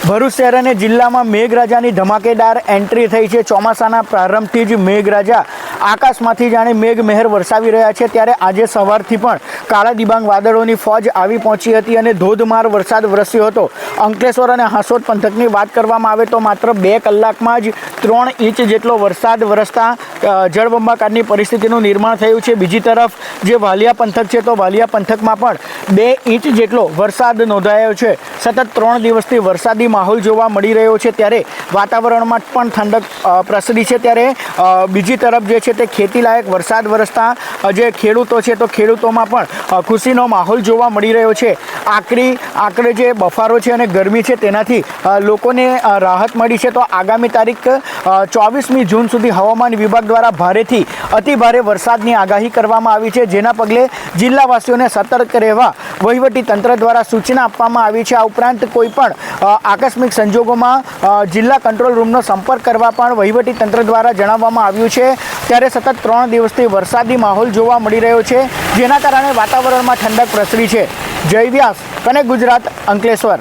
ભરૂચ શહેર અને જિલ્લામાં મેઘરાજાની ધમાકેદાર એન્ટ્રી થઈ છે। ચોમાસાના પ્રારંભથી જ મેઘરાજા આકાશમાંથી જાણે મેઘમહેર વરસાવી રહ્યા છે। ત્યારે આજે સવારથી પણ કાળા ડિબાંગ વાદળોની ફોજ આવી પહોંચી હતી અને ધોધમાર વરસાદ વરસ્યો હતો। અંકલેશ્વર અને હાંસોદ પંથકની વાત કરવામાં આવે તો માત્ર 2 કલાકમાં જ 3 ઇંચ જેટલો વરસાદ વરસતા જળબંબાકારની પરિસ્થિતિનું નિર્માણ થયું છે। બીજી તરફ જે વાલિયા પંથક છે તો વાલિયા પંથકમાં પણ 2 ઇંચ જેટલો વરસાદ નોંધાયો છે। સતત 3 દિવસથી વરસાદી માહોલ જોવા મળી રહ્યો છે ત્યારે વાતાવરણમાં પણ ઠંડક પ્રસરી છે। ત્યારે બીજી તરફ જે છે તે ખેતીલાયક વરસાદ વરસતા જે ખેડૂતો છે તો ખેડૂતોમાં પણ ખુશીનો માહોલ જોવા મળી રહ્યો છે। આકરે જે બફારો છે અને ગરમી છે તેનાથી લોકોને રાહત મળી છે। તો આગામી તારીખ 24મી જૂન સુધી હવામાન વિભાગ દ્વારા ભારેથી અતિભારે વરસાદની આગાહી કરવામાં આવી છે, જેના પગલે જિલ્લાવાસીઓને સતર્ક રહેવા વહીવટી તંત્ર દ્વારા સૂચના આપવામાં આવી છે। આ ઉપરાંત કોઈ પણ આકસ્મિક સંજોગોમાં જિલ્લા કંટ્રોલ રૂમનો સંપર્ક કરવા પણ વહીવટી તંત્ર દ્વારા જણાવવામાં આવ્યું છે। ત્યારે સતત 3 દિવસથી વરસાદી માહોલ જોવા મળી રહ્યો છે, જેના કારણે વાતાવરણમાં ઠંડક પ્રસરી છે। જય વ્યાસ, કનેક્ટ ગુજરાત, અંકલેશ્વર।